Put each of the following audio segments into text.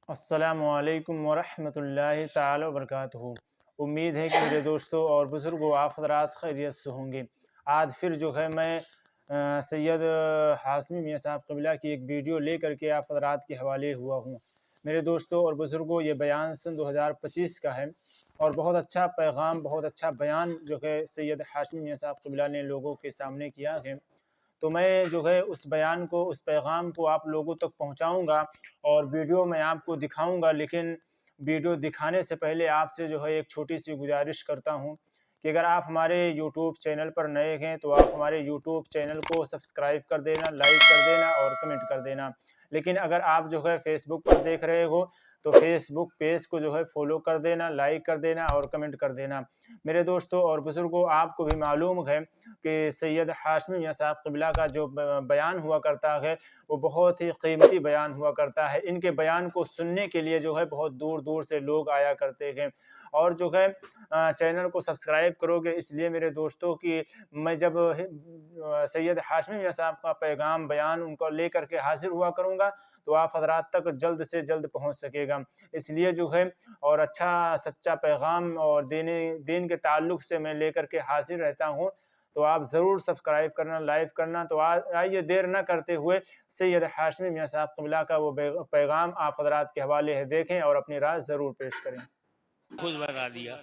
अस्सलामुअलैकुम वरहमतुल्लाहि ताला वबरकातुहू। उम्मीद है कि मेरे दोस्तों और बुज़ुर्गों आप हज़रात खैरियत से होंगे। आज फिर जो है मैं सैयद हाशमी मियाँ साहब क़िबला की एक वीडियो लेकर के आप हज़रात के हवाले हुआ हूँ। मेरे दोस्तों और बुज़ुर्गों, ये बयान सन 2025 का है और बहुत अच्छा पैगाम, बहुत अच्छा बयान जो है सैयद हाशमी मियाँ साहब क़िबला ने लोगों के सामने किया है। तो मैं जो है उस बयान को, उस पैगाम को आप लोगों तक पहुँचाऊँगा और वीडियो मैं आपको दिखाऊँगा। लेकिन वीडियो दिखाने से पहले आपसे जो है एक छोटी-सी गुज़ारिश करता हूँ कि अगर आप हमारे यूट्यूब चैनल पर नए हैं तो आप हमारे यूट्यूब चैनल को सब्सक्राइब कर देना, लाइक कर देना और कमेंट कर देना। लेकिन अगर आप जो है फ़ेसबुक पर देख रहे हो तो फ़ेसबुक पेज को जो है फ़ॉलो कर देना, लाइक कर देना और कमेंट कर देना। मेरे दोस्तों और बुज़ुर्गों, आपको भी मालूम है कि सैयद हाशमी मियाँ साहब क़िबला का जो बयान हुआ करता है, वो बहुत ही कीमती बयान हुआ करता है। इनके बयान को सुनने के लिए जो है बहुत दूर-दूर से लोग आया करते हैं और जो है चैनल को सब्सक्राइब करोगे इसलिए मेरे दोस्तों कि मैं जब सैयद हाशमी मियाँ साहब का पैगाम, बयान उनको लेकर के हाज़िर हुआ करूँगा, तो आप हज़रात तक जल्द से जल्द पहुँच सकेगा। इसलिए जो है और अच्छा सच्चा पैगाम और दीन के ताल्लुक़ से मैं लेकर के हाज़िर रहता हूँ। तो आप ज़रूर सब्सक्राइब करना, लाइक करना। तो आइए देर न करते हुए सैयद हाशमी मियाँ साहब क़िबला का वो पैगाम आप हज़रात के हवाले है, देखें और अपनी राय ज़रूर पेश करें। खुद बता दिया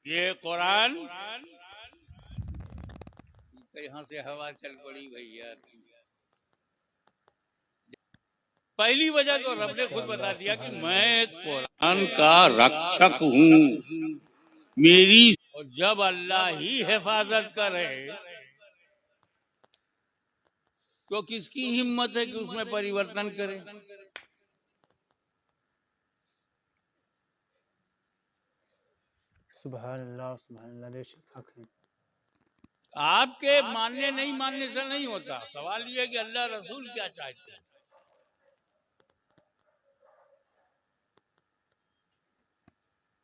ये कुरान। यहाँ से हवा चल पड़ी भैया। पहली वजह तो रब ने खुद बता दिया कि मैं कुरान का रक्षक हूँ मेरी। और जब अल्लाह ही हिफाजत करे तो किसकी हिम्मत है कि उसमें परिवर्तन करे। सुभान अल्लाह, सुभान अल्लाह, बेशक हक है। आपके मानने नहीं मानने से नहीं होता, सवाल ये है कि अल्लाह रसूल क्या चाहते हैं।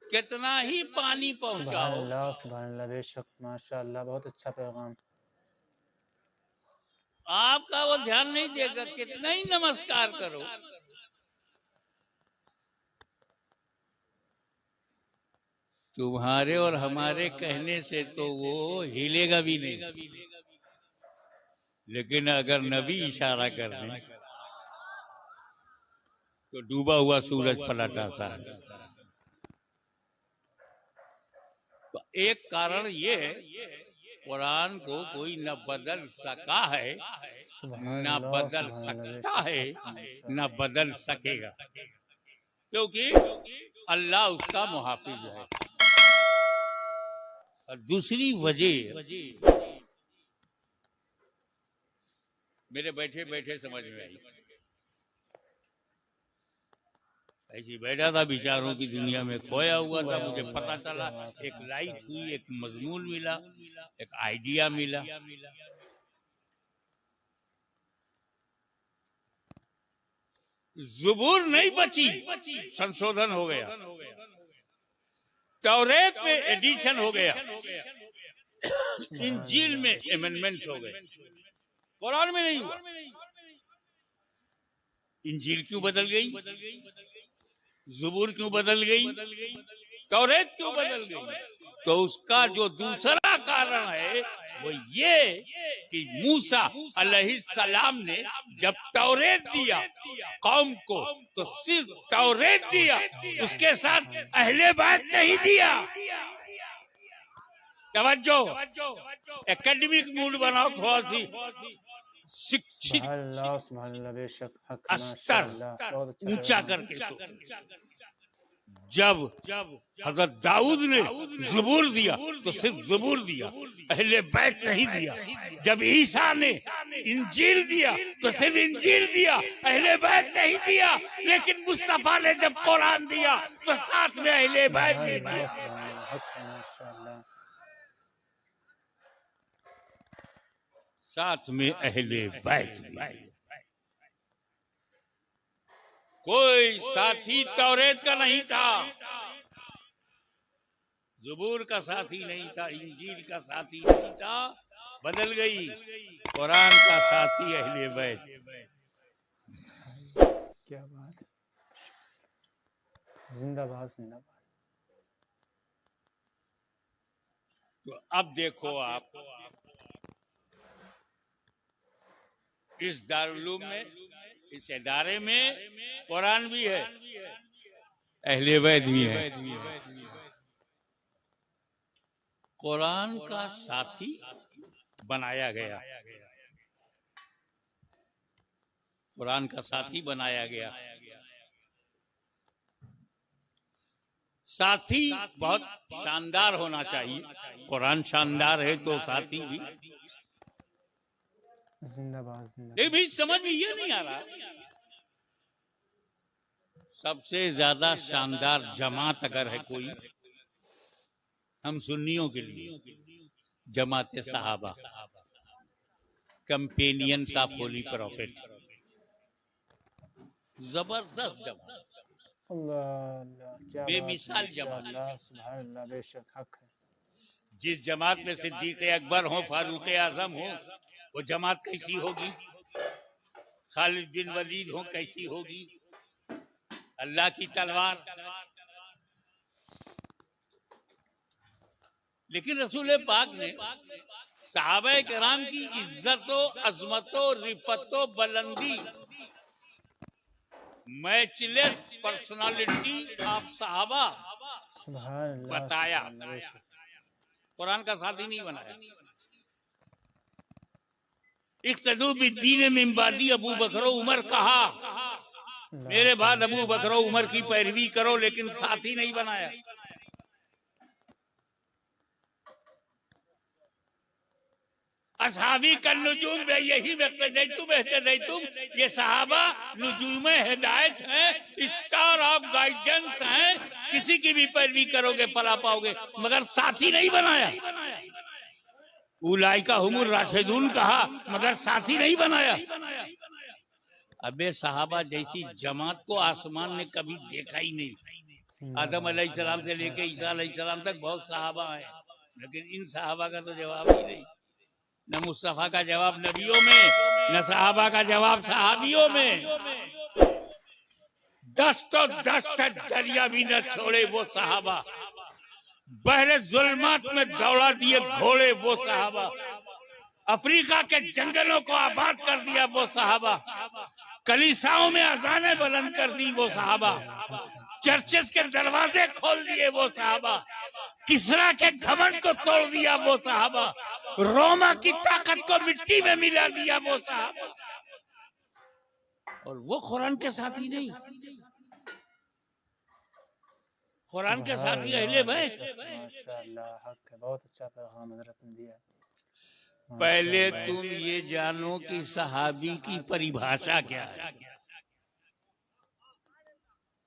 कितना ही पानी सुभान पहुंचाओ, अल्लाह, सुभान अल्लाह, बेशक माशाअल्लाह, बहुत अच्छा पैगाम। आपका वो ध्यान नहीं देगा। कितना ही नमस्कार करो, तुम्हारे और हमारे कहने से तो वो हिलेगा भी नहीं। लेकिन अगर नबी इशारा कर दे तो डूबा हुआ सूरज पलट आता है। तो एक कारण ये कुरान को कोई न बदल सका है, न बदल सकता है, न बदल सकेगा, क्योंकि अल्लाह उसका मुहाफिज है। और दूसरी वजह मेरे बैठे बैठे समझ में आई। ऐसी बैठा था विचारों की दुनिया में खोया हुआ था, मुझे पता चला, एक लाइट हुई, एक मजमून मिला, एक आइडिया मिला। ज़ुबूर नहीं बची, संशोधन हो गया। तौरेत में एडिशन हो गया, इंजील में अमेंडमेंट्स हो गए, कुरान में नहीं हुआ। इंजील क्यों बदल गई, ज़ुबूर क्यों बदल गई, तौरेत क्यों बदल गई? तो उसका जो दूसरा कारण है वो ये कि मूसा अलैहिस्सलाम ने जब तौरेत दिया कौम को तो सिर्फ तौरेत दिया, उसके साथ अहले बैत नहीं दिया। तवज्जो, एकेडमिक मूड बनाओ, थोड़ा सी शिक्षित स्तर ऊंचा करके सोचो। जब हजरत दाऊद ने ज़बूर दिया तो सिर्फ ज़बूर दिया, अहले बैत नहीं दिया। जब ईसा ने इंजील दिया तो सिर्फ इंजील दिया, अहले बैत नहीं दिया। लेकिन मुस्तफा ने जब कुरान दिया तो साथ में अहले बैत भी दिया। साथ में अहले बैत भी। कोई साथी तौरेत का नहीं था, ज़बूर का साथी नहीं था, इंजील का साथी नहीं था, बदल गई। कुरान का साथी अहले बैत। क्या बात है, जिंदाबाद जिंदाबाद। तो अब देखो आप, इस दारुल में, इस इदारे में कुरान भी है, अहले बैत भी है। कुरान का साथी बनाया गया, कुरान का साथी बनाया गया। साथी बहुत शानदार होना चाहिए, कुरान शानदार है तो साथी भी। जिंदाबाद जिंदाबाद। ये भी समझ में ये नहीं आ रहा, सबसे ज्यादा शानदार जमात अगर है कोई हम सुन्नियों के लिए, जमात सहाबा, कंपेनियंस ऑफ होली प्रॉफिट, जबरदस्त जमात, अल्लाह अल्लाह, क्या बेमिसाल जमात। अल्लाह, सुभान अल्लाह, बेशक हक है। जिस जमात में सिद्दीक अकबर हो, फारूक आजम हो, वो जमात कैसी होगी? खालिद बिन वलीद हो, कैसी होगी? अल्लाह की तलवार। लेकिन रसूल पाक ने सहाबा किराम की इज्जतों, अजमतों, रिफतों, बुलंदी, मैचलेस पर्सनालिटी ऑफ सहाबा सुभान अल्लाह, बताया। सुभान अल्लाह, बेशक। कुरान का साथी नहीं बनाया। इख्तदू बिद्दीन मिन बादी अबू बकर उमर कहा, मेरे बाद अबू बकर उमर की पैरवी करो, लेकिन साथी नहीं बनाया। असहाबी का नुजूम में यही तुम, ये सहाबा नुजूम हिदायत है, स्टार ऑफ गाइडेंस है, किसी की भी पैरवी करोगे फला पाओगे, मगर साथी नहीं बनाया। उलाइका हुमुर राशिदून कहा, मगर साथी नहीं बनाया। अबे सहाबा जैसी जमात को आसमान ने कभी देखा ही नहीं। आदम अलैहिस्सलाम से लेके ईसा अलैहिस्सलाम तक बहुत सहाबा है, लेकिन इन सहाबा का तो जवाब ही नहीं। न मुस्तफा का जवाब नबियों में, न सहाबा का जवाब सहाबियों में। 10 तो 10 दरिया भी न छोड़े वो सहाबा, बहरे जुल्मात में दौड़ा दिए घोड़े वो सहाबा, अफ्रीका के जंगलों को आबाद कर दिया वो सहाबा, कलीसाओं में अजानें बुलंद कर दी वो सहाबा, चर्चेस के दरवाजे खोल दिए वो सहाबा, किसरा के घमंड को तोड़ दिया वो सहाबा, रोमा की ताकत को मिट्टी में मिला दिया वो सहाबा। और वो कुरान के साथी नहीं, कुरान के साथी अहले बैत। माशाअल्लाह, हक है, बहुत अच्छा पैगाम हज़रत ने दिया। पहले तुम ये जानो कि सहाबी की परिभाषा क्या है।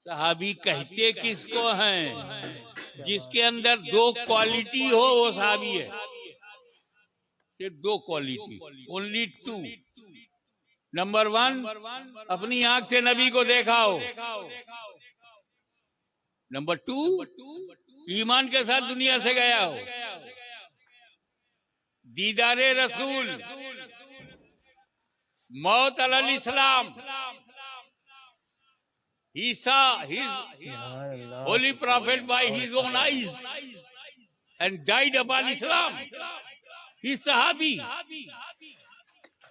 सहाबी कहते किसको हैं? जिसके अंदर 2 क्वालिटी हो वो सहाबी है। सिर्फ 2 क्वालिटी, ओनली 2। नंबर 1, अपनी आंख से नबी को देखा हो। नंबर 2, ईमान के साथ दुनिया से गया हो। दीदारे रसूल, मौत अलल इस्लाम, he saw his holy prophet by his own eyes and died upon Islam. He सहाबी,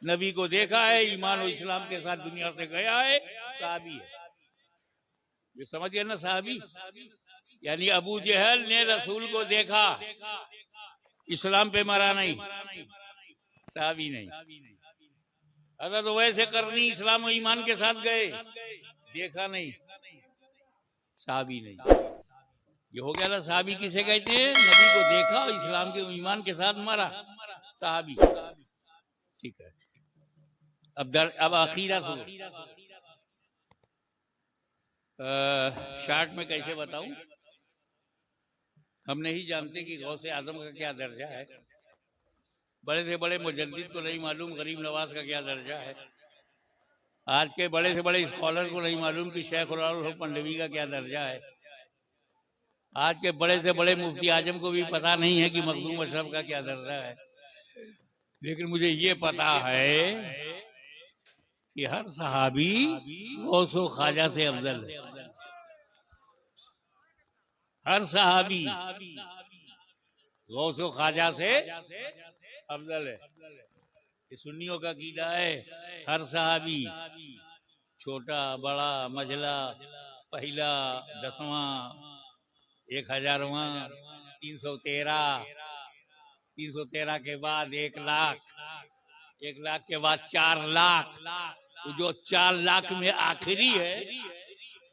नबी को देखा है, ईमान और इस्लाम के साथ दुनिया से गया है, सहाबी है। ये समझिए ना, सहाबी यानी अबू जहल ने रसूल को देखा, इस्लाम पे मरा नहीं, सहाबी नहीं। अगर तो वैसे करनी, इस्लाम और ईमान के साथ गए, देखा नहीं, सहाबी नहीं। ये हो गया ना, सहाबी किसे कहते हैं? नबी को देखा और इस्लाम के ईमान के साथ मरा, सहाबी। ठीक है, अब आखिरा शार्ट में कैसे बताऊं? हम नहीं जानते कि गौसे आजम का क्या दर्जा है, बड़े से बड़े मुजद्दिद को नहीं मालूम गरीब नवाज का क्या दर्जा है, आज के बड़े से बड़े स्कॉलर को नहीं मालूम कि शेख उल पंडवी का क्या दर्जा है, आज के बड़े से बड़े मुफ्ती आजम को भी पता नहीं है कि मखदूम अशरफ का क्या दर्जा है। लेकिन मुझे ये पता है कि हर सहाबी गौसो ख्वाजा से अफजल है। हर सहाबी गौसो ख्वाजा से अफजल है। ये सुन्नियों का कीदा है। हर सहाबी छोटा बड़ा मझला पहला 10वां 1000वां 313 313 के बाद 1 लाख 1 लाख के बाद 4 लाख। वो जो 4 लाख में आखिरी है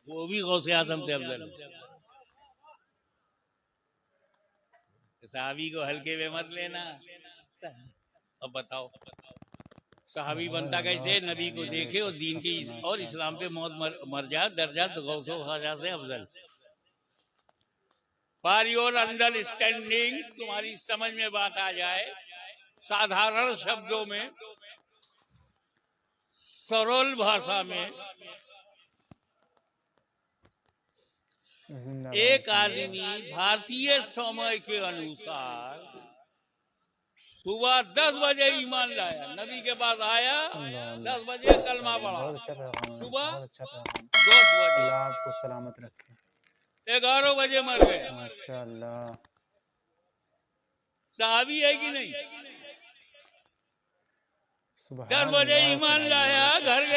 वो भी गौसे आजम से अफजल है। सहाबी को हल्के में मत लेना। अब बताओ सहाबी बनता कैसे? नबी को देखे और दीन की और इस्लाम पे मौत मर जाए दर्जा तो गौसो ख्वाजा से अफजल। फॉर योर अंडरस्टैंडिंग, तुम्हारी समझ में बात आ जाए, साधारण शब्दों में सरल भाषा में, एक आदमी भारतीय समय के अनुसार सुबह 10 बजे ईमान लाया, नबी के पास आया, 10 बजे कलमा पढ़ा, सुबह 10 बजे आपको सलामत रखे, 11 बजे मर गया। माशाअल्लाह। सहाबी है कि नहीं? 10 बजे ईमान लाया, घर